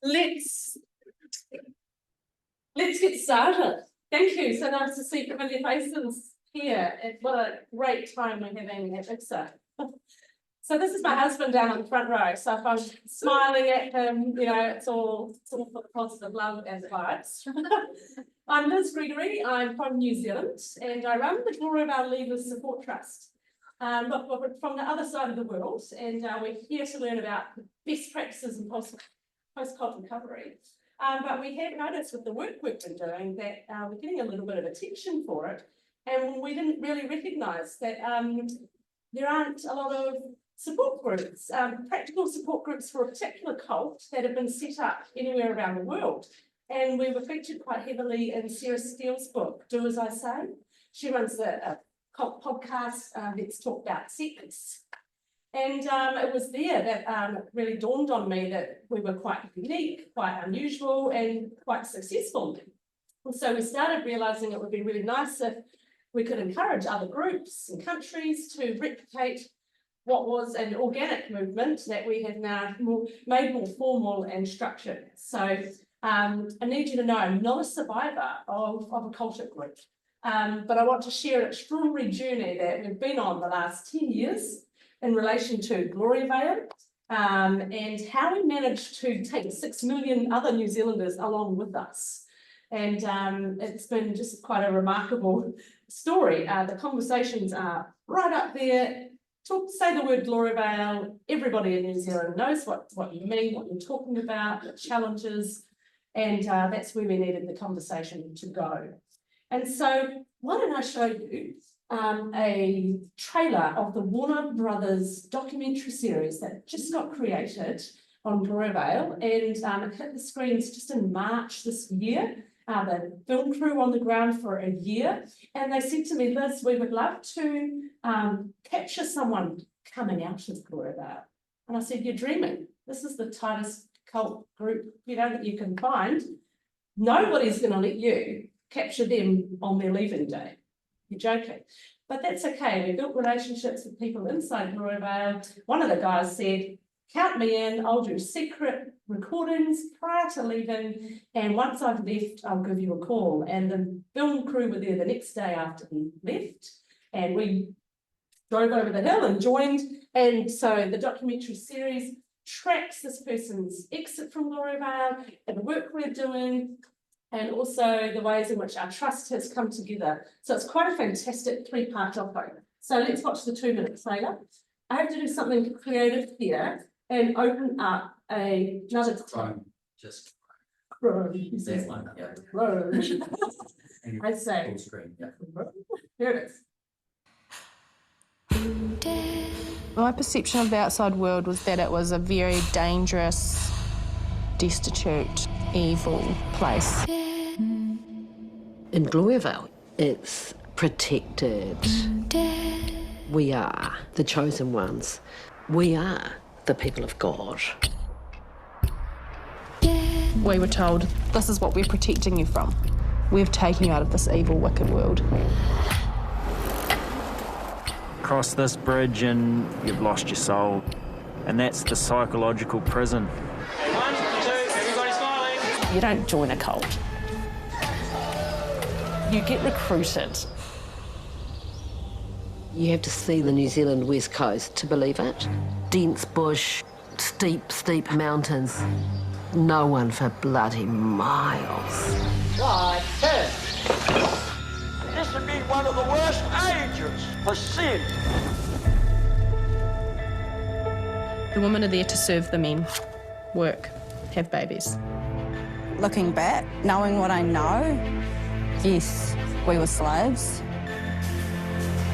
let's get started. Thank you. So nice to see familiar faces here. And what a great time we're having at ICSA. So this is my husband down on the front row. So if I'm smiling at him, you know, it's all for the positive love and vibes. I'm Gregory. I'm from New Zealand, and I run the Glory of Our Leavers Support Trust. But we're from the other side of the world, and we're here to learn about best practices in post-cult recovery. But we have noticed with the work we've been doing that we're getting a little bit of attention for it, and we didn't really recognise that there aren't a lot of support groups, practical support groups for a particular cult that have been set up anywhere around the world. And we were featured quite heavily in Sarah Steele's book, Do As I Say. She runs a cult podcast, Let's Talk About Sex. And it was there that it really dawned on me that we were quite unique, quite unusual, and quite successful. And so we started realising it would be really nice if we could encourage other groups and countries to replicate what was an organic movement that we have now made more formal and structured. So I need you to know I'm not a survivor of a culture group, but I want to share an extraordinary journey that we've been on the last 10 years in relation to Glory Vale, and how we managed to take 6 million other New Zealanders along with us. And it's been just quite a remarkable story. The conversations are right up there. Say the word Glory Vale, everybody in New Zealand knows what you mean, what you're talking about, the challenges, and that's where we needed the conversation to go. And so why don't I show you a trailer of the Warner Brothers documentary series that just got created on Glory Vale, and it hit the screens just in March this year. The film crew on the ground for a year, and they said to me, Liz, we would love to capture someone coming out of Glory Vale. And I said, you're dreaming. This is the tightest cult group, you know, that you can find. Nobody's going to let you capture them on their leaving day. You're joking. But that's okay. We built relationships with people inside Glory Vale. One of the guys said, count me in, I'll do secret recordings prior to leaving, and once I've left, I'll give you a call. And the film crew were there the next day after he left, and we drove over the hill and joined. And so the documentary series tracks this person's exit from Glory Vale and the work we're doing, and also the ways in which our trust has come together. So it's quite a fantastic 3-part doco. So let's watch the 2-minute trailer. I have to do something creative here and open up another Chrome. Just Chrome. there's one. Yeah. Chrome. I say. Full screen. Yeah. Here it is. My perception of the outside world was that it was a very dangerous, destitute, evil place. In Glory Vale, it's protected. We are the chosen ones. We are the people of God. We were told, this is what we're protecting you from. We're taking you out of this evil, wicked world. Cross this bridge and you've lost your soul. And that's the psychological prison. 1, 2, everybody smiling. You don't join a cult. You get recruited. You have to see the New Zealand West Coast to believe it. Dense bush, steep mountains. No one for bloody miles. Like this. This would be one of the worst ages for sin. The women are there to serve the men, work, have babies. Looking back, knowing what I know, yes, we were slaves.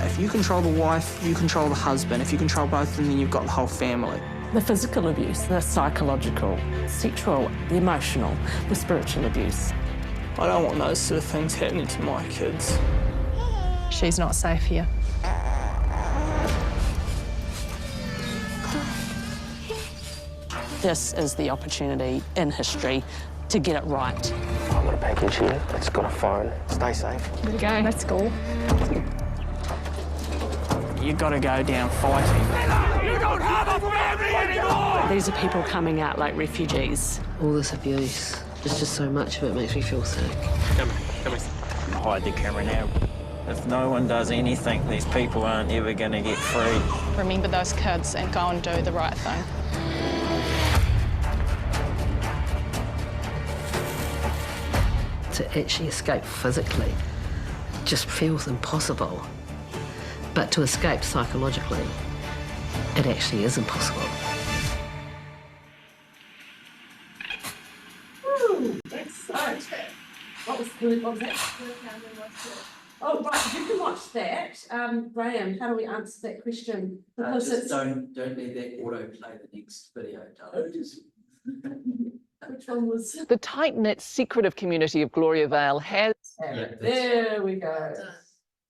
If you control the wife, you control the husband. If you control both of them, then you've got the whole family. The physical abuse, the psychological, sexual, the emotional, the spiritual abuse. I don't want those sort of things happening to my kids. She's not safe here. This is the opportunity in history to get it right. I've got a package here. It's got a phone. Stay safe. There we go. Let's go. You've got to go down fighting. You don't have a family anymore! These are people coming out like refugees. All this abuse, there's just so much of it makes me feel sick. Come here. Hide the camera now. If no one does anything, these people aren't ever going to get free. Remember those kids and go and do the right thing. To actually escape physically just feels impossible. But to escape psychologically, it actually is impossible. Ooh, exciting. What was that? Oh, right, you can watch that. Graham, how do we answer that question? Because Just it's, don't let that autoplay the next video, darling. Just which one was? The tight-knit, secretive community of Gloria Vale has... Yeah, that's- There we go.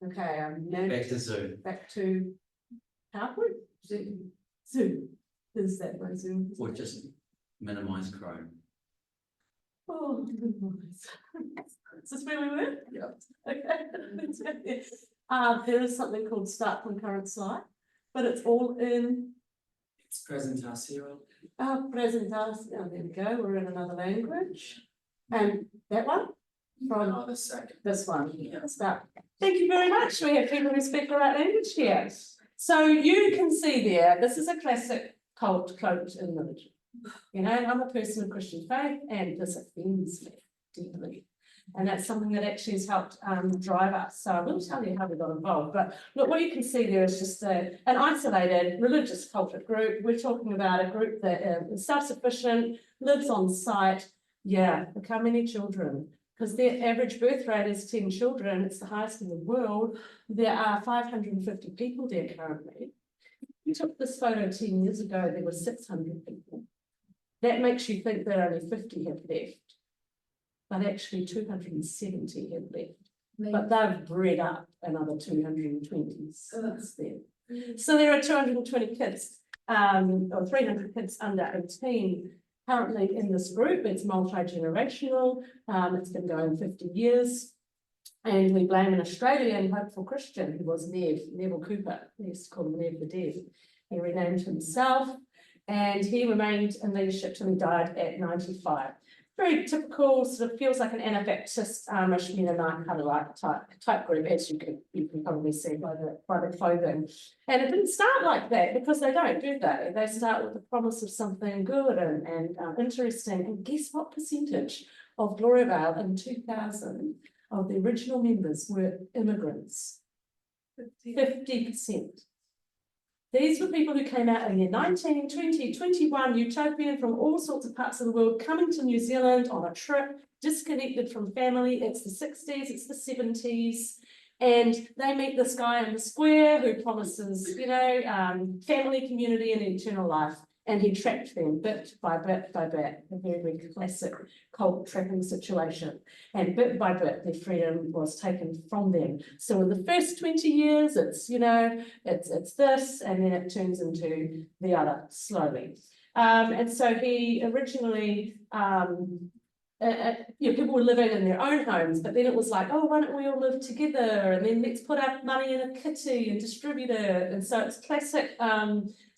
Okay, back to Zoom. back to PowerPoint? Zoom. Zoom. Is that my Zoom? Or just minimize Chrome. Oh, goodness. Is this where we were? Yeah. Okay. There is something called Start from Current Slide, but it's all in It's presentación. presentation. Oh, there we go. We're in another language. And that one? From Oh, the second. this one. Yeah. Start. Thank you very much. We have people who speak the right language here. So you can see there, this is a classic cult cloaked in religion. You know, I'm a person of Christian faith and this offends me deeply. And that's something that actually has helped drive us. So I will tell you how we got involved. But look, what you can see there is just an isolated religious cultic group. We're talking about a group that is self-sufficient, lives on site. Yeah, look how many children. Because their average birth rate is 10 children. It's the highest in the world. There are 550 people there currently. We took this photo 10 years ago, there were 600 people. That makes you think that only 50 have left. But actually 270 have left. But they've bred up another 220 since then. So there are 220 kids, or 300 kids under 18 currently in this group. It's multi-generational. It's been going 50 years. And we blame an Australian hopeful Christian who was Neville Cooper. They used to call him Nev the Dev. He renamed himself and he remained in leadership till he died at 95. Very typical, sort of feels like an Anabaptist Mennonite kind of like type group, as you can probably see by the clothing. And it didn't start like that because they don't, do they? They start with the promise of something good and interesting. And guess what percentage of Gloria Vale in 2000 of the original members were immigrants? 50%. These were people who came out in year 19, 20, 21, utopian from all sorts of parts of the world, coming to New Zealand on a trip, disconnected from family. It's the 60s, it's the 70s. And they meet this guy in the square who promises, you know, family, community and eternal life. And he trapped them bit by bit by bit, a very, very classic cult trapping situation. And bit by bit, their freedom was taken from them. So in the first 20 years, it's, you know, it's this, and then it turns into the other slowly. And so he originally, people were living in their own homes, but then it was like, oh, why don't we all live together? And then let's put our money in a kitty and distribute it. And so it's classic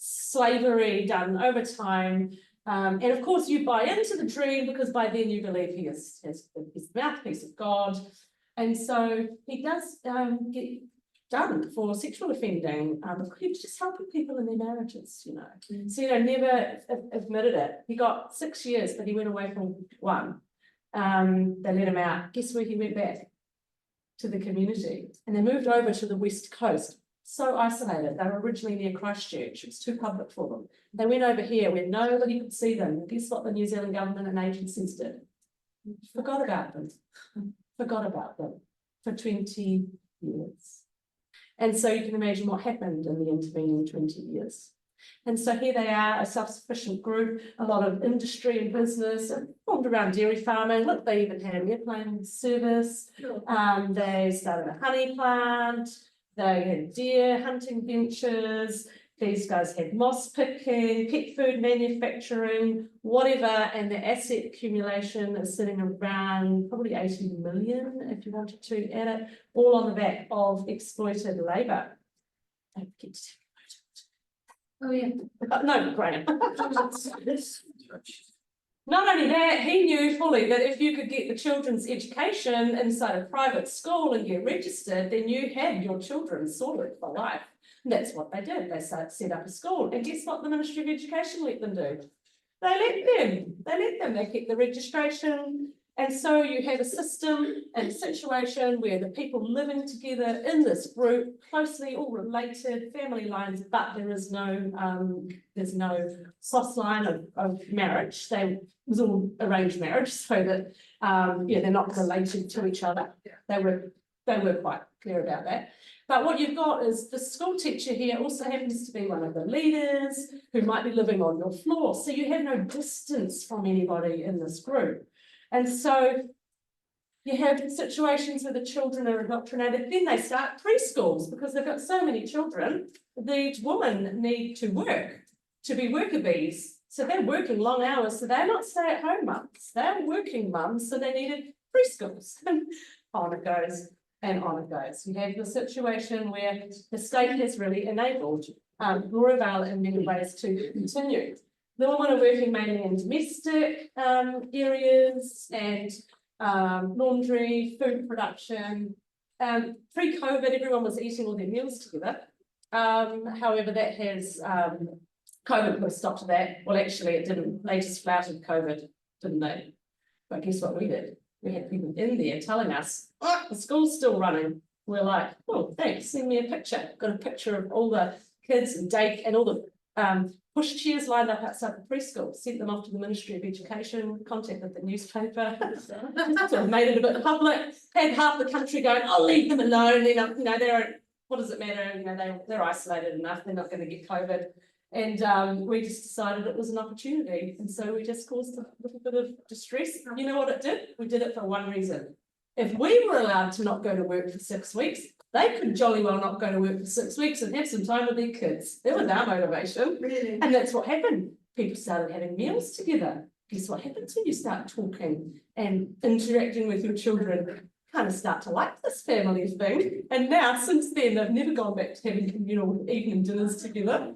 slavery done over time. And of course, you buy into the dream because by then you believe he is the mouthpiece of God. And so he does get done for sexual offending. He's just helping people in their marriages, you know. So, you know, never admitted it. He got 6 years, but he went away from 1. They let him out. Guess where he went back? To the community. And they moved over to the West Coast. So isolated. They were originally near Christchurch. It was too public for them. They went over here where nobody could see them. And guess what the New Zealand government and agencies did? Forgot about them. Forgot about them for 20 years. And so you can imagine what happened in the intervening 20 years. And so here they are, a self-sufficient group, a lot of industry and business, formed around dairy farming. Look, they even had an airplane service. They started a honey plant. They had deer hunting ventures. These guys had moss picking, pet food manufacturing, whatever, and the asset accumulation is sitting around probably 80 million, if you wanted to add it, all on the back of exploited labour. Don't forget to Oh, yeah. No, Graham. Not only that, he knew fully that if you could get the children's education inside a private school and get registered, then you had your children sorted for life. And that's what they did. They set up a school. And guess what the Ministry of Education let them do? They let them. They kept the registration. And so you have a system and a situation where the people living together in this group, closely all related, family lines, but there's no soft line of marriage. It was all arranged marriage, so that they're not related to each other. They were quite clear about that. But what you've got is the school teacher here also happens to be one of the leaders who might be living on your floor. So you have no distance from anybody in this group. And so you have situations where the children are indoctrinated. Then they start preschools because they've got so many children. The women need to work, to be worker bees. So they're working long hours. So they're not stay-at-home mums. They're working mums. So they needed preschools. And on it goes and on it goes. You have the situation where the state has really enabled Gloriavale in many ways to continue. The women are working mainly in domestic areas and laundry, food production. Pre-COVID, everyone was eating all their meals together. However, that has, COVID put a stop to that. Well, actually, it didn't. They just flouted COVID, didn't they? But guess what we did? We had people in there telling us, oh, the school's still running. We're like, oh, thanks, send me a picture. Got a picture of all the kids and daycare and all the push chairs lined up outside the preschool, sent them off to the Ministry of Education, contacted the newspaper, sort of made it a bit public, had half the country going, oh, leave them alone, they're, what does it matter, they're isolated enough, they're not going to get COVID. And we just decided it was an opportunity. And so we just caused a little bit of distress. You know what it did? We did it for one reason. If we were allowed to not go to work for 6 weeks, they could jolly well not go to work for 6 weeks and have some time with their kids. That was our motivation. Really? And that's what happened. People started having meals together. Guess what happens when you start talking and interacting with your children? Kind of start to like this family thing. And now, since then, they've never gone back to having communal evening dinners together.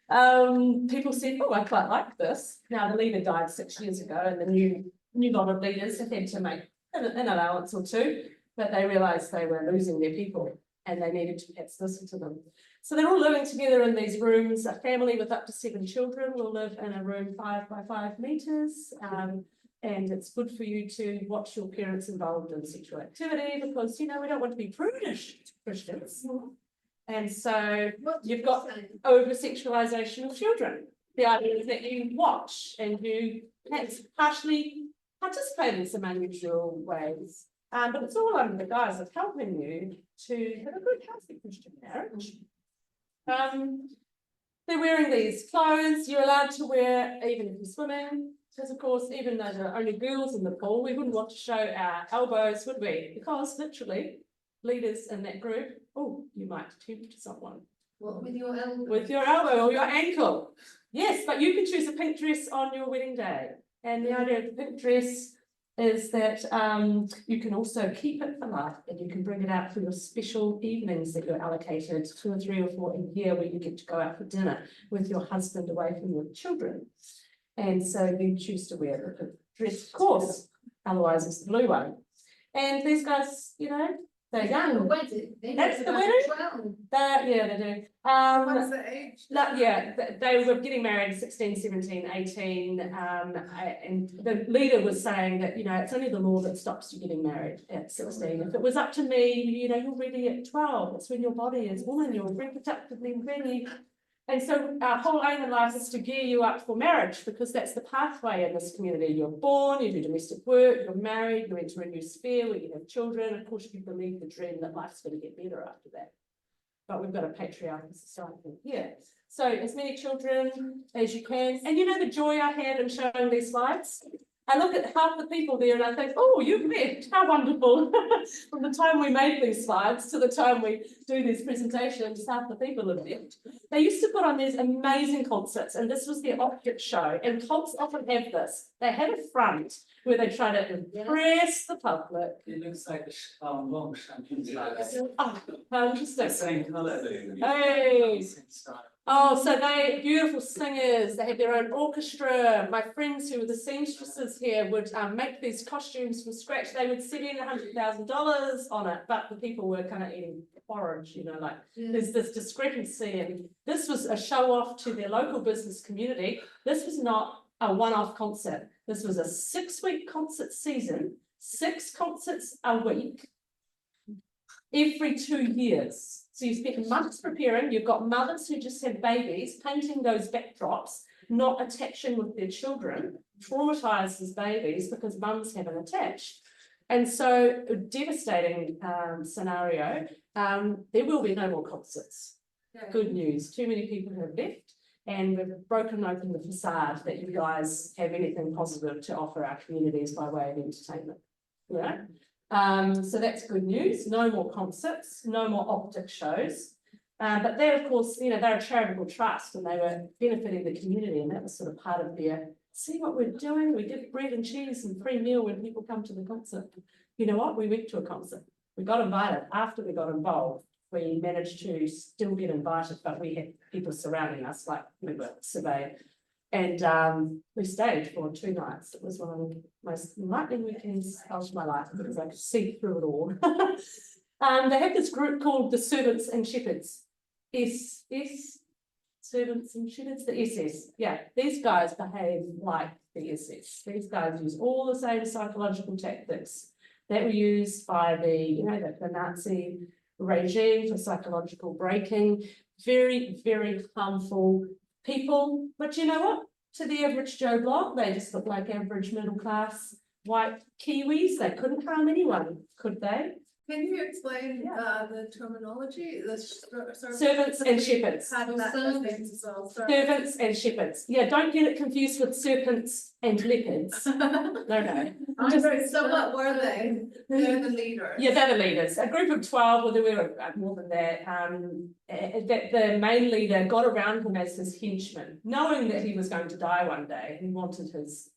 People said, oh, I quite like this. Now, the leader died 6 years ago, and the new lot of leaders have had to make an allowance or two, but they realised they were losing their people and they needed to perhaps listen to them. So they're all living together in these rooms. A family with up to 7 children will live in a room 5 by 5 metres. And it's good for you to watch your parents involved in sexual activity because, we don't want to be prudish Christians. And so you've got over-sexualisation of children. The idea is that you watch and you perhaps partially participate in some unusual ways. But it's all under the guise of helping you to have a good, healthy Christian marriage. They're wearing these clothes. You're allowed to wear, even if you're swimming, because of course, even though there are only girls in the pool, we wouldn't want to show our elbows, would we? Because literally, leaders in that group, oh, you might tempt someone. What, with your elbow? With your elbow or your ankle. Yes, but you can choose a pink dress on your wedding day. And the idea of the pink dress is that you can also keep it for life and you can bring it out for your special evenings that you're allocated, 2 or 3 or 4 a year, where you get to go out for dinner with your husband away from your children. And so you choose to wear the pink dress, of course, otherwise it's the blue one. And these guys, they're young. That's the wedding? Yeah, they do. What's the age? They were getting married 16, 17, 18. And the leader was saying that, it's only the law that stops you getting married at 16. If it was up to me, you're ready at 12. It's when your body is woman, you're reproductively ready. And so our whole aim in life is to gear you up for marriage, because that's the pathway in this community. You're born, you do domestic work, you're married, you enter a new sphere where you have children. Of course, you believe the dream that life's going to get better after that. But we've got a patriarchal society here. So as many children as you can. And the joy I had in showing these slides? I look at half the people there and I think, oh, you've left, how wonderful. From the time we made these slides to the time we do these presentations, half the people have left. They used to put on these amazing concerts, and this was their optic show. And cults often have this. They have a front where they try to impress the public. It looks like a long champagne glass. Oh, how interesting. Same colour. Hey. Oh, so they beautiful singers. They had their own orchestra. My friends who were the seamstresses here would make these costumes from scratch. They would spend $100,000 on it, but the people were kind of eating porridge, you know, like there's this discrepancy. And this was a show off to their local business community. This was not a one-off concert. This was a 6-week concert season, 6 concerts a week, every 2 years. So you spent months preparing. You've got mothers who just had babies, painting those backdrops, not attaching with their children, traumatized as babies because mums haven't attached. And so a devastating scenario. There will be no more concerts. Yeah. Good news. Too many people have left, and we've broken open the facade that you guys have anything positive to offer our communities by way of entertainment. You know? So that's good news. No more concerts, no more optic shows. But they, of course, you know, they're a charitable trust and they were benefiting the community, and that was sort of part of their, see what we're doing, we give bread and cheese and free meal when people come to the concert. You know what, we went to a concert. We got invited. After we got involved, we managed to still get invited, but we had people surrounding us, like we were surveyed. And we stayed for 2 nights. It was one of the most enlightening weekends of my life because I could see through it all. They have this group called the Servants and Shepherds. Servants and Shepherds, the SS. Yeah, these guys behave like the SS. These guys use all the same psychological tactics that were used by the Nazi regime for psychological breaking. Very, very harmful people, but you know what? To the average Joe Block, they just look like average middle class white Kiwis. They couldn't harm anyone, could they? Can you explain the terminology? Servants and shepherds. Servants and shepherds. Yeah, don't get it confused with serpents and leopards. No. So what were they? They're the leaders. Yeah, they're the leaders. A group of 12, or there were more than that. That the main leader got around him as his henchman, knowing that he was going to die one day. He wanted his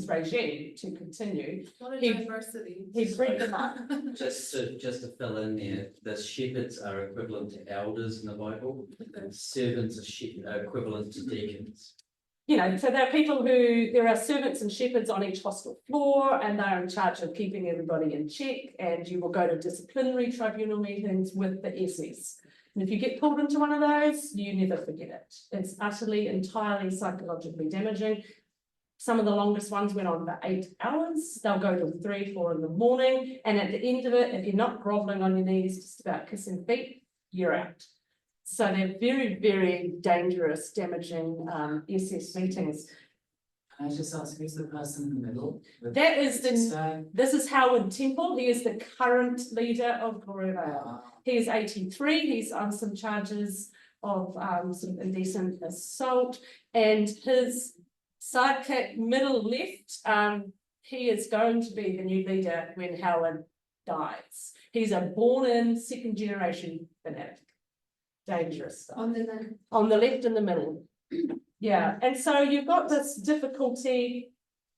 regime to continue. What a diversity. He bred them up. Just to fill in there, the shepherds are equivalent to elders in the Bible, and servants are equivalent to deacons. You know, so there are servants and shepherds on each hostel floor, and they're in charge of keeping everybody in check, and you will go to disciplinary tribunal meetings with the SS. And if you get pulled into one of those, you never forget it. It's utterly, entirely psychologically damaging. Some of the longest ones went on for 8 hours. They'll go till 3, 4 in the morning. And at the end of it, if you're not groveling on your knees, just about kissing feet, you're out. So they're very, very dangerous, damaging SS meetings. Can I just ask, who's the person in the middle? That is this is Howard Temple. He is the current leader of Glory Vale. He is 83. He's on some charges of sort of indecent assault, and his sidekick, middle left, he is going to be the new leader when Howard dies. He's a born-in 2nd-generation fanatic. Dangerous stuff. On the left. On the left and the middle. Yeah, and so you've got this difficulty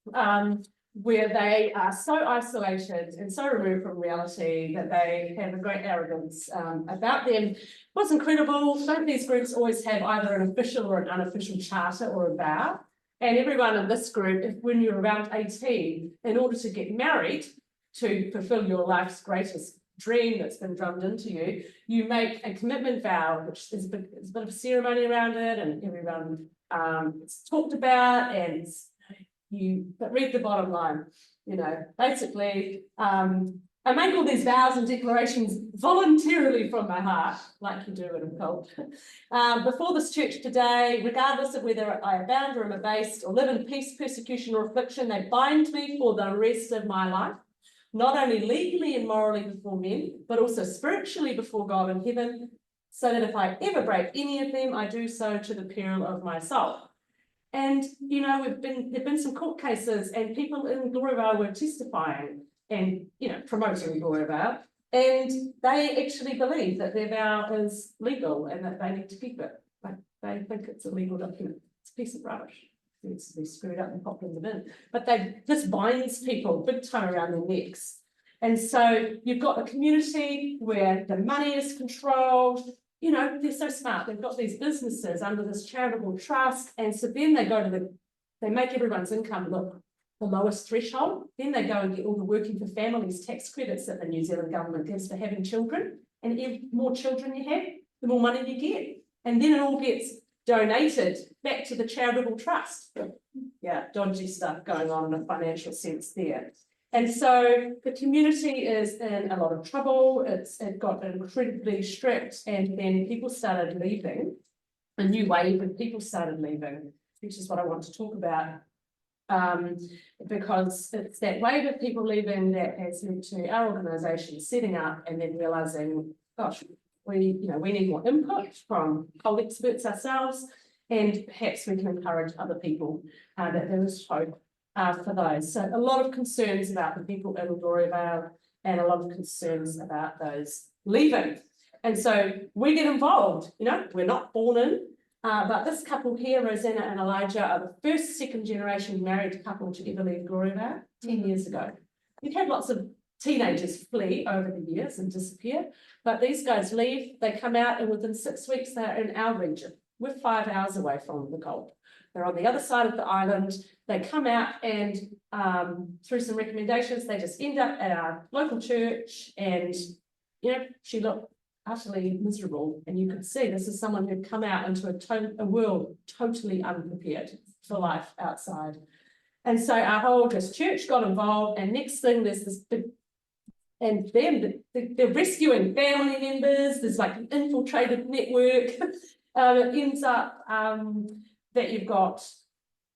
where they are so isolated and so removed from reality that they have a great arrogance about them. What's incredible, don't these groups always have either an official or an unofficial charter or a vow? And everyone in this group, when you're around 18, in order to get married, to fulfill your life's greatest dream that's been drummed into you, you make a commitment vow, which is a bit of a ceremony around it, and everyone it's talked about, and but read the bottom line, you know, basically, I make all these vows and declarations voluntarily from my heart, like you do in a cult. Before this church today, regardless of whether I abound or am abased or live in peace, persecution or affliction, they bind me for the rest of my life, not only legally and morally before men, but also spiritually before God in heaven, so that if I ever break any of them, I do so to the peril of my soul. And, you know, there've been some court cases, and people in Glory Vale were testifying and, you know, promoting Glory Vale, and they actually believe that their vow is legal and that they need to keep it. Like, they think it's a legal document. It's a piece of rubbish. It needs to be screwed up and popped in the bin. But this binds people big time around their necks. And so you've got a community where the money is controlled, you know, they're so smart. They've got these businesses under this charitable trust. And so then they go to they make everyone's income look the lowest threshold. Then they go and get all the working for families tax credits that the New Zealand government gives for having children. And the more children you have, the more money you get. And then it all gets donated back to the charitable trust. Yeah, dodgy stuff going on in a financial sense there. And so the community is in a lot of trouble. It got incredibly strict, and then people started leaving. A new wave of people started leaving, which is what I want to talk about. Because it's that wave of people leaving that has led to our organisation setting up and then realising, gosh, we need more input from whole experts ourselves, and perhaps we can encourage other people that there is hope for those. So a lot of concerns about the people in Gloriavale and a lot of concerns about those leaving. And so we get involved, we're not born in, but this couple here, Rosanna and Elijah, are the first second generation married couple to ever leave Gloriavale 10 years ago. We've had lots of teenagers flee over the years and disappear, but these guys leave, they come out, and within 6 weeks they're in our region. We're 5 hours away from the Gulf. They're on the other side of the island. They come out, and through some recommendations, they just end up at our local church, and she looked utterly miserable, and you could see this is someone who'd come out into a world totally unprepared for life outside. And so our whole church got involved, and next thing there's this big, and then they're rescuing family members. There's like an infiltrated network. It ends up that you've got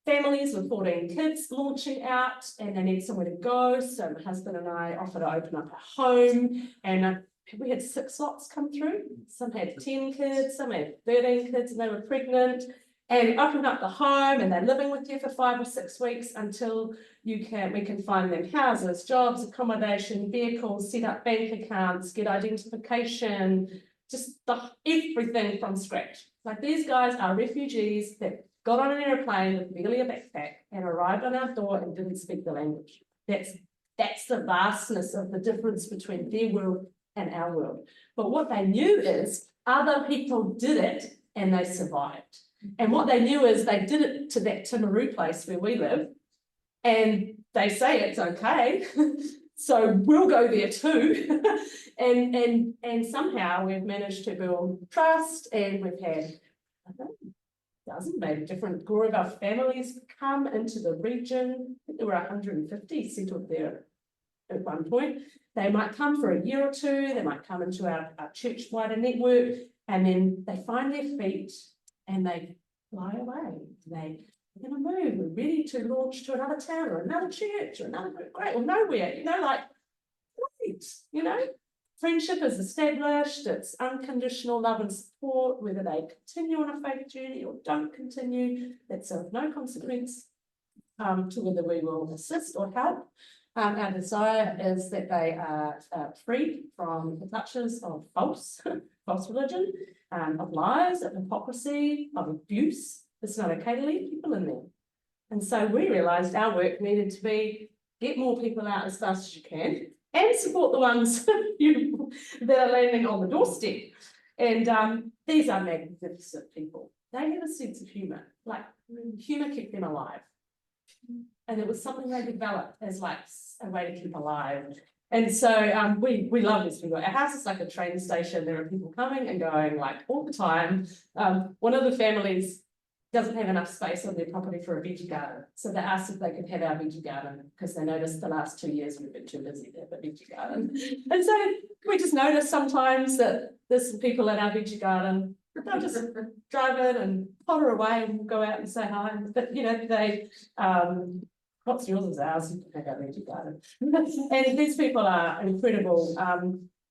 families with 14 kids launching out, and they need somewhere to go. So my husband and I offered to open up a home, and we had 6 lots come through. Some had 10 kids, some had 13 kids, and they were pregnant. And opened up the home, and they're living with you for 5 or 6 weeks until we can find them houses, jobs, accommodation, vehicles, set up bank accounts, get identification, just everything from scratch. Like, these guys are refugees that got on an airplane with barely a backpack and arrived on our door and didn't speak the language. That's the vastness of the difference between their world and our world. But what they knew is other people did it and they survived. And what they knew is they did it to that Timaru place where we live, and they say it's okay, so we'll go there too. and somehow we've managed to build trust, and we've had, I don't know, dozen maybe different Gloriavale families come into the region. I think there were 150 settled there at one point. They might come for a year or two, they might come into our church wider network, and then they find their feet and they fly away. They're going to move. We're ready to launch to another town or another church or another great or nowhere. Great. Friendship is established. It's unconditional love and support, whether they continue on a faith journey or don't continue. That's of no consequence to whether we will assist or help. Our desire is that they are free from the clutches of false religion, of lies, of hypocrisy, of abuse. It's not okay to leave people in there. And so we realised our work needed to be get more people out as fast as you can and support the ones that are landing on the doorstep. And these are magnificent people. They have a sense of humour. Like, humour kept them alive. And it was something they developed as like a way to keep alive. And so we love this people. Our house is like a train station. There are people coming and going like all the time. One of the families doesn't have enough space on their property for a veggie garden. So they asked if they could have our veggie garden because they noticed the last 2 years we've been too busy to have a veggie garden. And so we just notice sometimes that there's some people at our veggie garden. They'll just drive in and potter away and go out and say hi. But they what's yours is ours, you can have our veggie garden. And these people are incredible.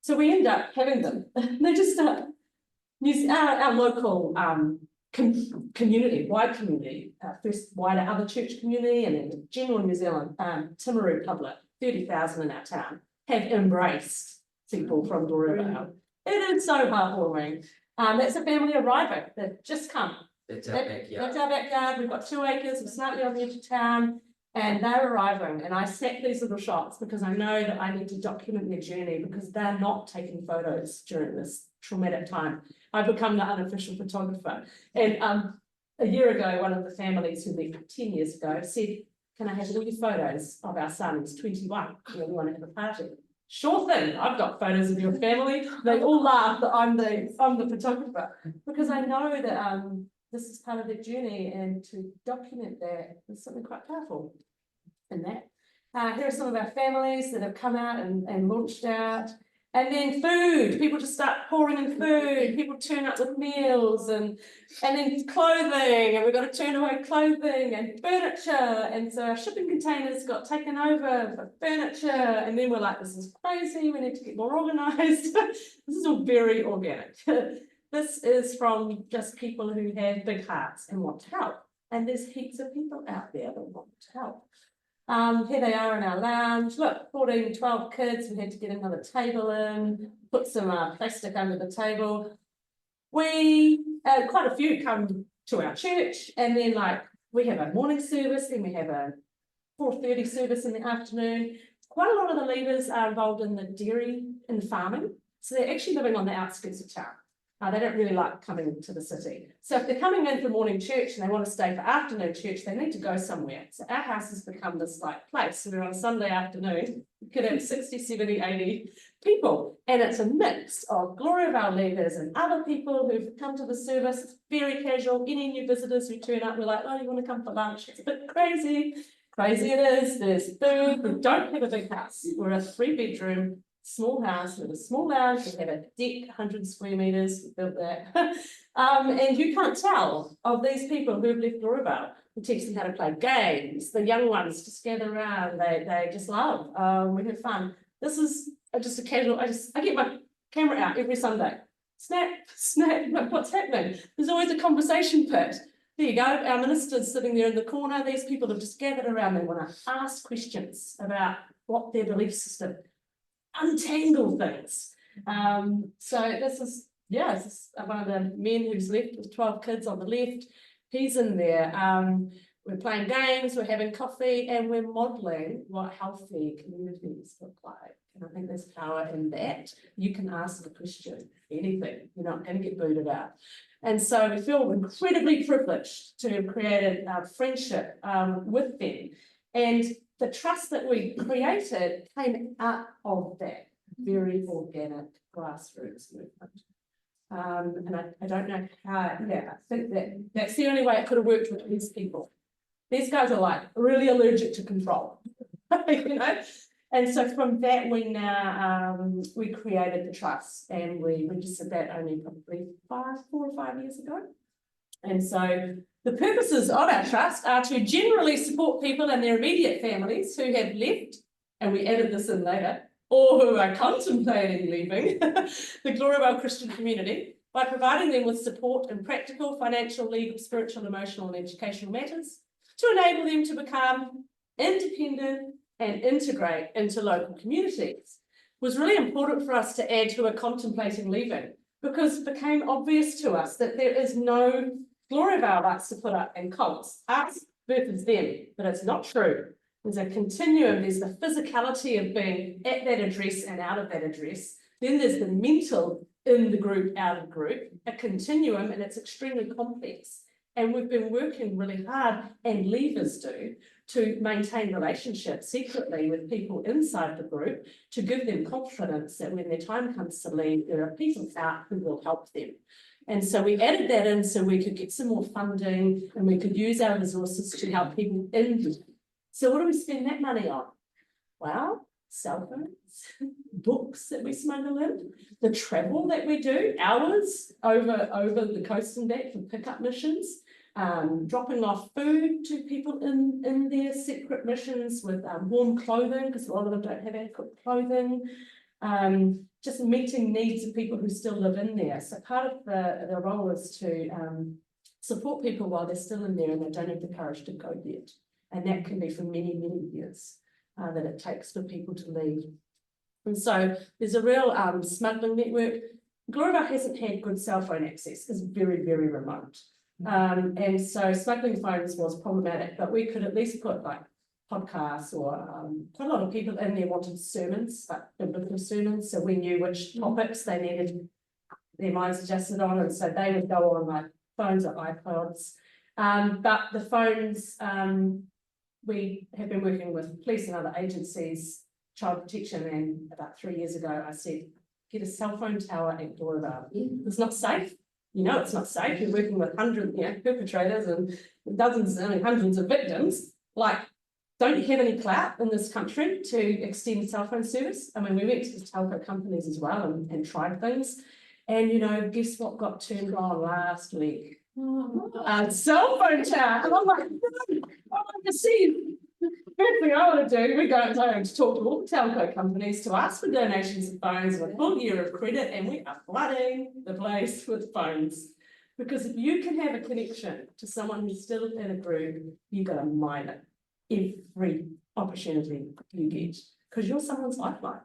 So we end up having them. They just our local community, wide community, first wider other church community, and then general New Zealand, Timaru public, 30,000 in our town, have embraced people from Gloriavale. It is so heartwarming. That's a family arriving. They've just come. That's our backyard. That's our backyard. We've got 2 acres. We're slightly on the edge of town, and they're arriving. And I snap these little shots because I know that I need to document their journey because they're not taking photos during this traumatic time. I've become the unofficial photographer. And a year ago, one of the families who left 10 years ago said, can I have all your photos of our son? He's 21. We want to have a party. Sure thing, I've got photos of your family. They all laugh that I'm the photographer, because I know that this is part of their journey, and to document that is something quite powerful in that. Here are some of our families that have come out and launched out. And then food, people just start pouring in food, people turn up with meals, and then clothing, and we've got to turn away clothing and furniture. And so our shipping containers got taken over for furniture, and then we're like, this is crazy, we need to get more organised. This is all very organic. This is from just people who have big hearts and want to help. And there's heaps of people out there that want to help. Here they are in our lounge. Look, 14, 12 kids. We had to get another table in, put some plastic under the table. We, quite a few come to our church, and then like we have a morning service, then we have a 4:30 service in the afternoon. Quite a lot of the leaders are involved in the dairy and farming. So they're actually living on the outskirts of town. They don't really like coming to the city. So if they're coming in for morning church and they want to stay for afternoon church, they need to go somewhere. So our house has become this like place. So we're on a Sunday afternoon, we could have 60, 70, 80 people. And it's a mix of Gloria Vale leaders and other people who've come to the service. It's very casual. Any new visitors who turn up, we're like, oh, you want to come for lunch? It's a bit crazy. Crazy it is. There's food. We don't have a big house. We're a 3-bedroom small house with a small lounge. We have a deck, 100 square meters, we built that. And you can't tell of these people who have left Glorabelle. We teach them how to play games. The young ones just gather around, they just love. We have fun. This is just a casual, I get my camera out every Sunday. Snap, snap, look what's happening. There's always a conversation pit. There you go, our minister's sitting there in the corner. These people have just gathered around. They want to ask questions about what their belief system, untangle things. So this is one of the men who's left with 12 kids on the left. He's in there. We're playing games, we're having coffee, and we're modelling what healthy communities look like. And I think there's power in that. You can ask the question, anything, you're not going to get booted out. And so we feel incredibly privileged to have created a friendship with them. And the trust that we created came out of that very organic grassroots movement. And I don't know how, I think that's the only way it could have worked with these people. These guys are like really allergic to control, you know? And so from that, we now, we created the trust, and we registered that only probably 4 or 5 years ago. And so the purposes of our trust are to generally support people and their immediate families who have left, and we added this in later, or who are contemplating leaving the Glorabelle Christian community by providing them with support in practical, financial, legal, spiritual, emotional, and educational matters to enable them to become independent and integrate into local communities. It was really important for us to add who are contemplating leaving, because it became obvious to us that there is no Glorabelle likes to put up in cults. Us versus them, but it's not true. There's a continuum. There's the physicality of being at that address and out of that address. Then there's the mental in the group, out of group, a continuum, and it's extremely complex. And we've been working really hard, and leavers do, to maintain relationships secretly with people inside the group, to give them confidence that when their time comes to leave, there are people out who will help them. And so we added that in so we could get some more funding, and we could use our resources to help people in. So what do we spend that money on? Well, cell phones, books that we smuggle in, the travel that we do, hours over the coast and back for pickup missions, dropping off food to people in their separate missions with warm clothing, because a lot of them don't have adequate clothing, just meeting needs of people who still live in there. So part of the role is to support people while they're still in there and they don't have the courage to go yet. And that can be for many, many years that it takes for people to leave. And so there's a real smuggling network. Glorabelle hasn't had good cell phone access. It's very, very remote. And so smuggling phones was problematic, but we could at least put like podcasts or quite a lot of people in there wanted sermons, like biblical sermons. So we knew which topics they needed their minds adjusted on, and so they would go on like phones or iPods. But the phones, we have been working with police and other agencies, child protection, and about 3 years ago, I said, get a cell phone tower at Gloryvale. It's not safe. You know, it's not safe. You're working with hundreds, perpetrators and dozens, hundreds of victims. Like, don't you have any clout in this country to extend cell phone service? I mean, we went to the telco companies as well and tried things. And, guess what got turned on last week? A cell phone tower. And I'm like, no, I want to see. First thing I want to do, we go home to talk to all the telco companies to ask for donations of phones with a full year of credit, and we are flooding the place with phones. Because if you can have a connection to someone who's still in a group, you've got to mine it every opportunity you get, because you're someone's lifeline.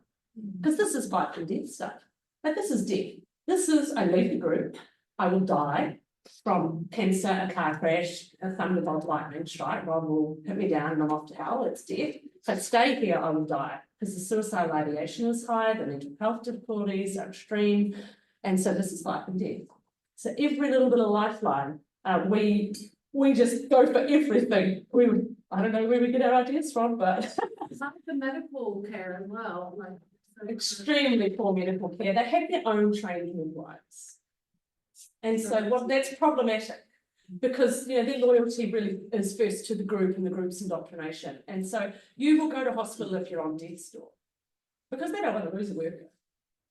Because this is life and death stuff. But this is death. This is, I leave the group, I will die from cancer, a car crash, a thunderbolt lightning strike, Rob will hit me down and I'm off to hell, it's death. If I stay here, I will die, because the suicidal ideation is high, the mental health difficulties are extreme, and so this is life and death. So every little bit of lifeline, we just go for everything. I don't know where we get our ideas from, but Some of the medical care as well, like. extremely poor medical care. They have their own trained midwives. And so that's problematic, because their loyalty really is first to the group and the group's indoctrination. And so you will go to hospital if you're on death's door, because they don't want to lose a worker.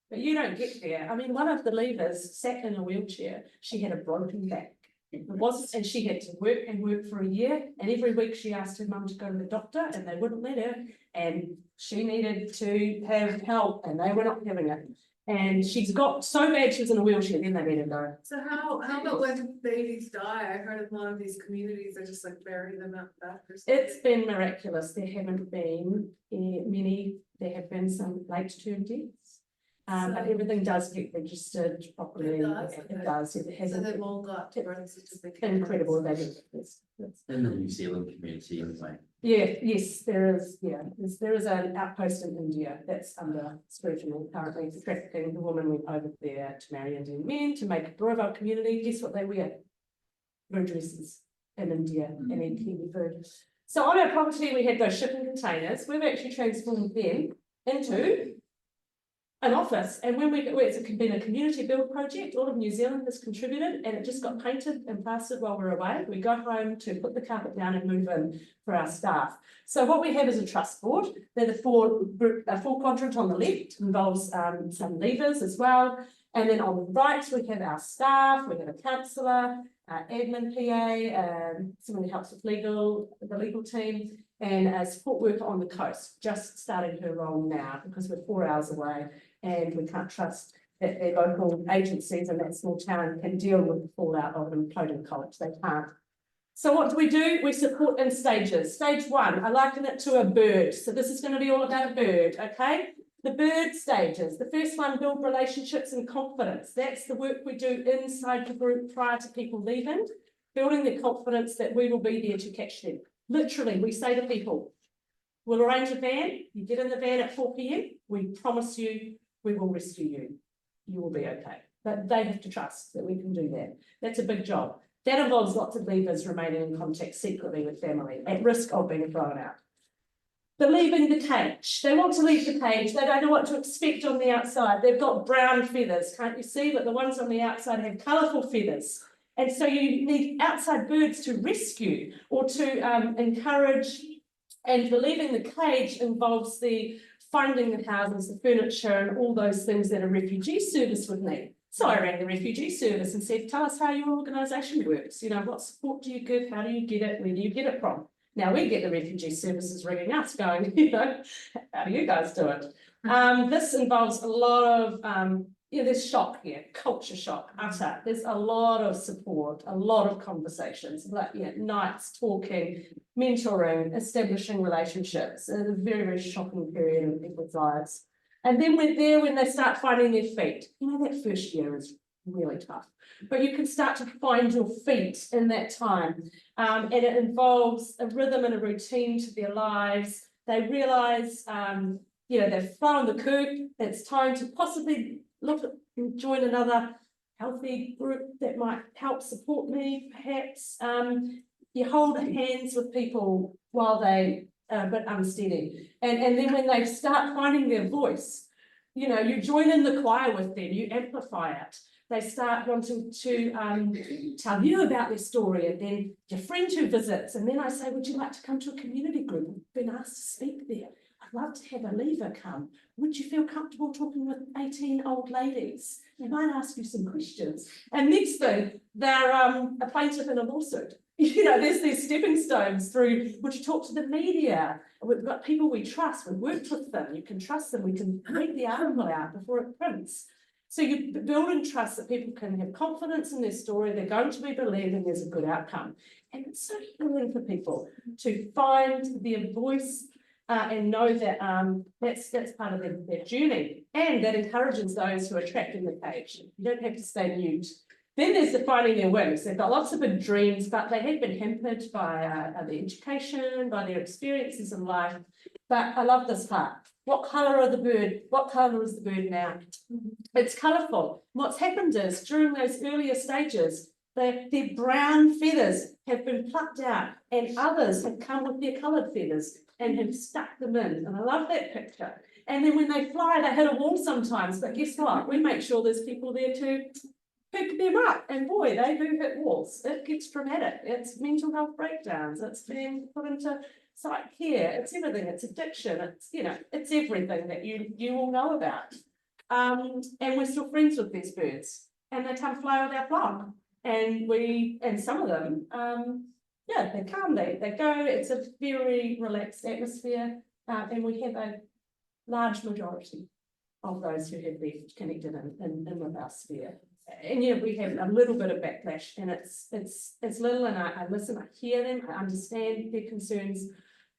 But you don't get there. I mean, one of the leaders sat in a wheelchair. She had a broken back. And she had to work and work for a year. And every week she asked her mum to go to the doctor, and they wouldn't let her. And she needed to have help, and they were not having it. And she's got so bad she was in a wheelchair, then they let her go. So how about when babies die? I heard of a lot of these communities are just like bury them out back or something. It's been miraculous. There haven't been many, there have been some late term deaths. But everything does get registered properly. It does. It hasn't. So they've all got birth certificates. Incredible. It's In the New Zealand community, anyway. Yeah, yes, there is. Yeah, there is an outpost in India that's under scrutiny currently for trafficking. The woman went over there to marry Indian men to make a Gloryvale community. Guess what they wear? Blue dresses in India and eat Kiwi food. So on our property, we had those shipping containers. We've actually transformed them into an office, and when it's been a community build project, all of New Zealand has contributed, and it just got painted and plastered while we're away. We go home to put the carpet down and move in for our staff. So what we have is a trust board. They're the four quadrant on the left, involves some levers as well, and then on the right we have our staff. We have a counsellor, admin PA, someone who helps with the legal team, and a support worker on the coast, just starting her role now because we're 4 hours away and we can't trust that their local agencies in that small town can deal with the fallout of an imploding college. They can't. So what do? We support in stages. Stage one, I liken it to a bird. So this is going to be all about a bird, okay? The bird stages. The first one, build relationships and confidence. That's the work we do inside the group prior to people leaving, building the confidence that we will be there to catch them. Literally, we say to people, we'll arrange a van, you get in the van at 4 p.m, we promise you we will rescue you. You will be okay. But they have to trust that we can do that. That's a big job. That involves lots of leavers remaining in contact secretly with family at risk of being thrown out. They're leaving the cage. They want to leave the cage. They don't know what to expect on the outside. They've got brown feathers, can't you see? But the ones on the outside have colourful feathers. And so you need outside birds to rescue or to encourage, and the leaving the cage involves the finding the houses, the furniture, and all those things that a refugee service would need. So I rang the refugee service and said, tell us how your organisation works. What support do you give? How do you get it? Where do you get it from? Now we get the refugee services ringing us going, how do you guys do it? This involves a lot of there's shock here, culture shock, utter. There's a lot of support, a lot of conversations, nights talking, mentoring, establishing relationships. It's a very, very shocking period in people's lives. And then we're there when they start finding their feet. That first year is really tough, but you can start to find your feet in that time. And it involves a rhythm and a routine to their lives. They realise, they've found the coop. It's time to possibly join another healthy group that might help support me, perhaps. You hold hands with people while they are a bit unsteady. And then when they start finding their voice, you know, you join in the choir with them, you amplify it. They start wanting to tell you about their story, and then your friend who visits, and then I say, would you like to come to a community group? I've been asked to speak there. I'd love to have a leaver come. Would you feel comfortable talking with 18 old ladies? They might ask you some questions. And next thing, they're a plaintiff in a lawsuit. You know, there's these stepping stones through, would you talk to the media? We've got people we trust, we've worked with them, you can trust them, we can read the article out before it prints. So you're building trust that people can have confidence in their story, they're going to be believed, and there's a good outcome. And it's so healing for people to find their voice and know that that's part of their journey, and that encourages those who are trapped in the cage. You don't have to stay mute. Then there's defining their wings. They've got lots of big dreams, but they have been hampered by their education, by their experiences in life. But I love this part. What colour are the bird? What colour is the bird now? It's colourful. What's happened is during those earlier stages, their brown feathers have been plucked out, and others have come with their coloured feathers and have stuck them in. And I love that picture. And then when they fly, they hit a wall sometimes, but guess what? We make sure there's people there to pick them up, and boy, they do hit walls. It gets traumatic. It's mental health breakdowns. It's being put into psych care. It's everything. It's addiction. It's, you know, it's everything that you all know about. And we're still friends with these birds, and they come fly with our flock. And some of them, yeah, they come, they go. It's a very relaxed atmosphere, and we have a large majority of those who have been connected in with our sphere. And yeah, we have a little bit of backlash, and it's little, and I listen, I hear them, I understand their concerns,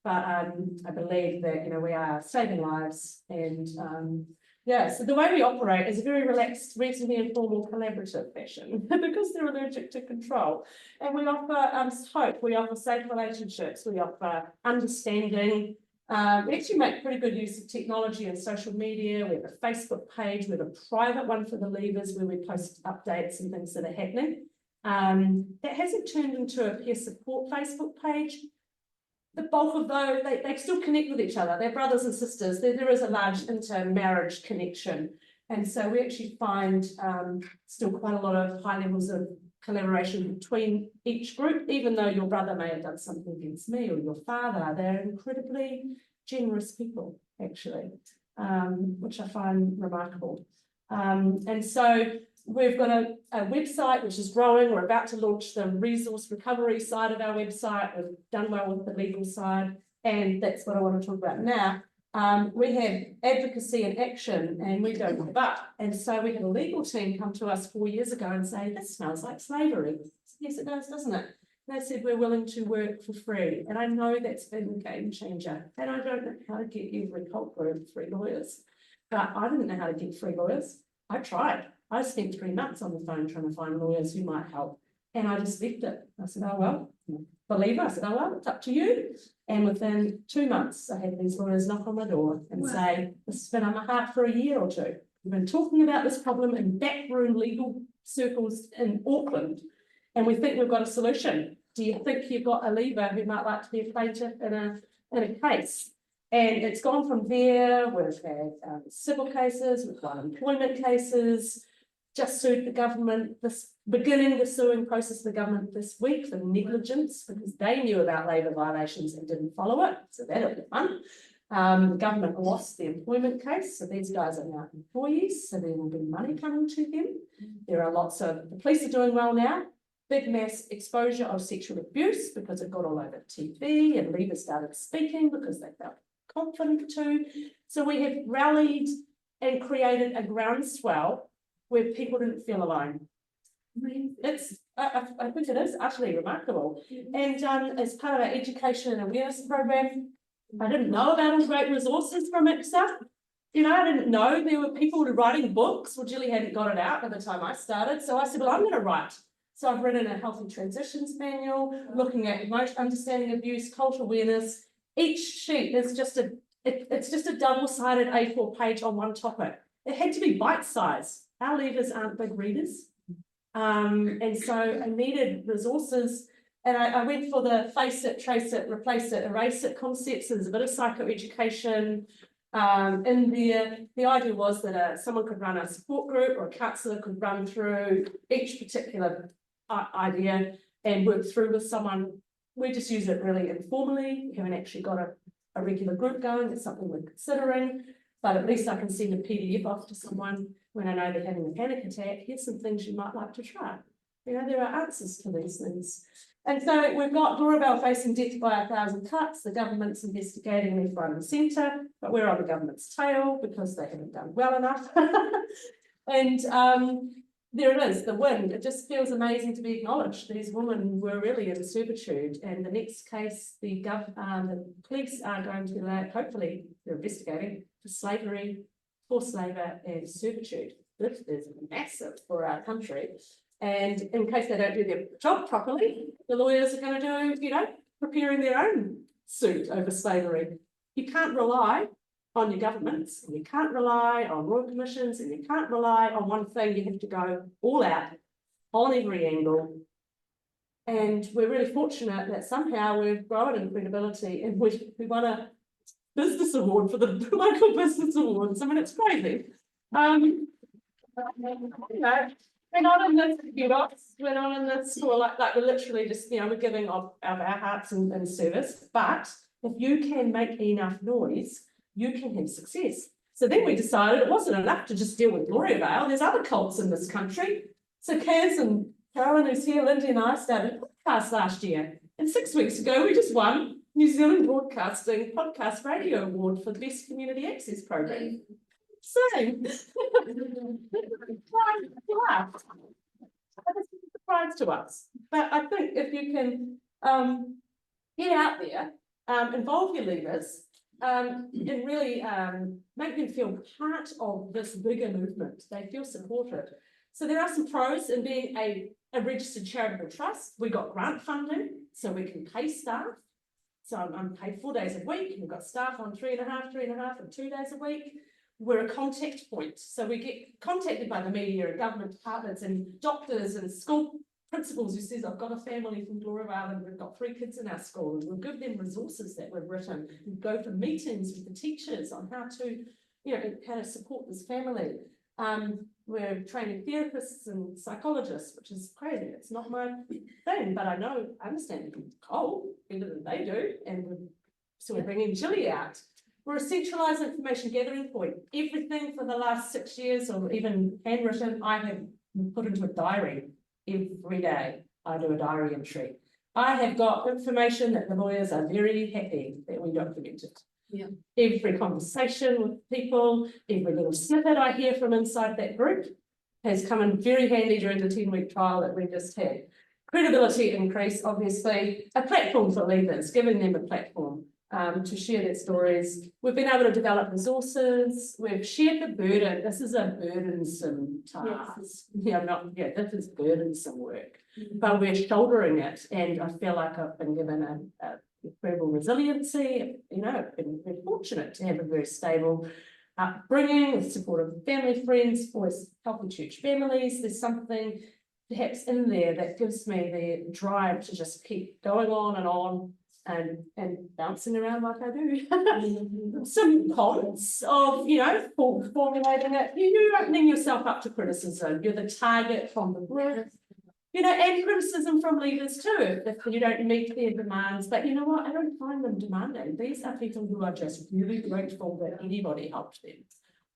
but I believe that, you know, we are saving lives, and yeah, so the way we operate is a very relaxed, reasonably informal, collaborative fashion because they're allergic to control. And we offer hope, we offer safe relationships, we offer understanding. We actually make pretty good use of technology and social media. We have a Facebook page, we have a private one for the leavers where we post updates and things that are happening. That hasn't turned into a peer support Facebook page. The bulk of those, they still connect with each other. They're brothers and sisters. There is a large intermarriage connection. And so we actually find still quite a lot of high levels of collaboration between each group, even though your brother may have done something against me or your father. They're incredibly generous people, actually, which I find remarkable. And so we've got a website which is growing. We're about to launch the resource recovery side of our website. We've done well with the legal side, and that's what I want to talk about now. We have advocacy and action, and we don't give up. And so we had a legal team come to us 4 years ago and say, this smells like slavery. Yes, it does, doesn't it? They said, we're willing to work for free. And I know that's been a game changer. And I don't know how to get every culprit free lawyers, but I didn't know how to get free lawyers. I tried. I spent 3 months on the phone trying to find lawyers who might help. And I just left it. I said, oh, well, believe us. I said, oh, well, it's up to you. And within 2 months, I had these lawyers knock on my door and say, this has been on my heart for a year or two. We've been talking about this problem in backroom legal circles in Auckland, and we think we've got a solution. Do you think you've got a leaver who might like to be a plaintiff in a case? And it's gone from there. We've had civil cases, we've got employment cases, just sued the government, beginning the suing process of the government this week for negligence because they knew about labour violations and didn't follow it. So that'll be fun. The government lost the employment case, so these guys are now employees, so there will be money coming to them. There are lots of, the police are doing well now. Big mass exposure of sexual abuse because it got all over TV, and leavers started speaking because they felt confident to. So we have rallied and created a groundswell where people didn't feel alone. It's, I think it is utterly remarkable. And as part of our education and awareness program, I didn't know about all the great resources from ICSA. You know, I didn't know there were people writing books. Well, Jilly hadn't got it out by the time I started. So I said, well, I'm going to write. So I've written a healthy transitions manual, looking at understanding abuse, cultural awareness. Each sheet is just it's just a double-sided A4 page on one topic. It had to be bite-sized. Our leaders aren't big readers. And so I needed resources, and I went for the face it, trace it, replace it, erase it concepts. There's a bit of psychoeducation in there. The idea was that someone could run a support group, or a counsellor could run through each particular idea and work through with someone. We just use it really informally. We haven't actually got a regular group going. It's something we're considering, but at least I can send a PDF off to someone when I know they're having a panic attack. Here's some things you might like to try. You know, there are answers to these things. And so we've got Gloria Vale facing death by 1,000 cuts. The government's investigating left, right and centre, but we're on the government's tail because they haven't done well enough. And there it is, the win. It just feels amazing to be acknowledged. These women were really in servitude, and the next case, the police are going to, hopefully, they're investigating for slavery, forced labour and servitude. This is massive for our country. And in case they don't do their job properly, the lawyers are going to do, you know, preparing their own suit over slavery. You can't rely on your governments, and you can't rely on royal commissions, and you can't rely on one thing. You have to go all out on every angle. And we're really fortunate that somehow we've grown in credibility, and we won a business award for the local business awards. I mean, it's crazy. You know, we're not in this, we're not in this for like we're literally just, you know, we're giving of our hearts and service. But if you can make enough noise, you can have success. So then we decided it wasn't enough to just deal with Gloria Vale. There's other cults in this country. So Kaz and Carolyn, who's here, Lindy and I started a podcast last year. And 6 weeks ago, we just won New Zealand Broadcasting Podcast Radio Award for the Best Community Access Program. Same. Surprise to us. But I think if you can get out there, involve your leaders, and really make them feel part of this bigger movement. They feel supported. So there are some pros in being a registered charitable trust. We got grant funding, so we can pay staff. So I'm paid 4 days a week. We've got staff on 3.5, and 2 days a week. We're a contact point. So we get contacted by the media and government departments and doctors and school principals who says, I've got a family from Gloria Vale and we've got 3 kids in our school, and we'll give them resources that we've written. We go for meetings with the teachers on how to, you know, how to support this family. We're training therapists and psychologists, which is crazy. It's not my thing, but I understand Cole better than they do. And so we're bringing Jilly out. We're a centralised information gathering point. Everything for the last 6 years, or even handwritten, I have put into a diary. Every day I do a diary entry. I have got information that the lawyers are very happy that we documented. Yeah. Every conversation with people, every little snippet I hear from inside that group has come in very handy during the 10-week trial that we just had. Credibility increase, obviously, a platform for leaders, giving them a platform to share their stories. We've been able to develop resources. We've shared the burden. This is a burdensome task. Yes. This is burdensome work, but we're shouldering it. And I feel like I've been given a incredible resiliency. You know, we're fortunate to have a very stable upbringing with supportive family, friends, always healthy church families. There's something perhaps in there that gives me the drive to just keep going on and bouncing around like I do. Some comments of, you know, formulating it. You're opening yourself up to criticism. You're the target from the group, you know, and criticism from leaders too, if you don't meet their demands. But you know what? I don't find them demanding. These are people who are just really grateful that anybody helped them.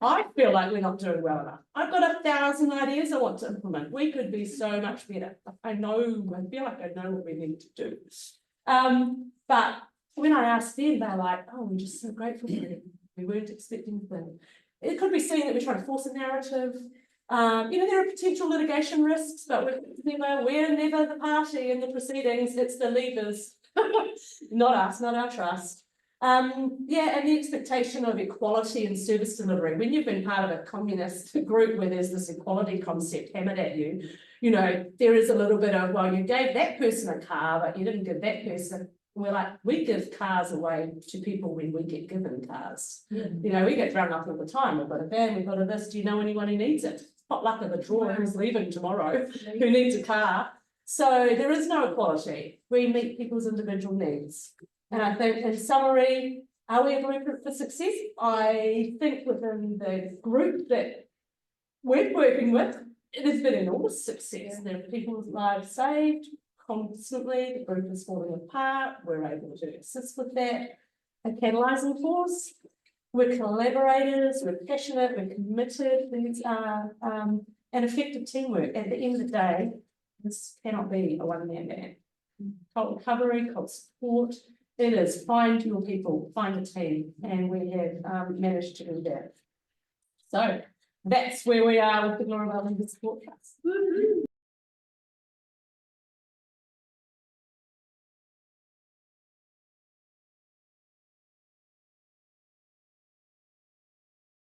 I feel like we're not doing well enough. I've got 1,000 ideas I want to implement. We could be so much better. I feel like I know what we need to do. But when I asked them, they're like, oh, we're just so grateful for them. We weren't expecting them. It could be seen that we're trying to force a narrative. You know, there are potential litigation risks, but we're never the party in the proceedings. It's the leaders, not us, not our trust. Yeah, and the expectation of equality and service delivery. When you've been part of a communist group where there's this equality concept hammered at you, you know, there is a little bit of, well, you gave that person a car, but you didn't give that person. We're like, we give cars away to people when we get given cars. Yeah. You know, we get rung up all the time. We've got a van, we've got a this. Do you know anyone who needs it? pot luck of the draw who's leaving tomorrow, who needs a car. So there is no equality. We meet people's individual needs. And I think in summary, are we a blueprint for success? I think within the group that we're working with, it has been enormous success. There are people's lives saved constantly, the group is falling apart, we're able to assist with that. A catalysing force, we're collaborators, we're passionate, we're committed, these are an effective teamwork. At the end of the day, this cannot be a one-man band. Cult recovery, cult support, it is find your people, find a team, and we have managed to do that. So that's where we are with the Glory Vale Support Trust.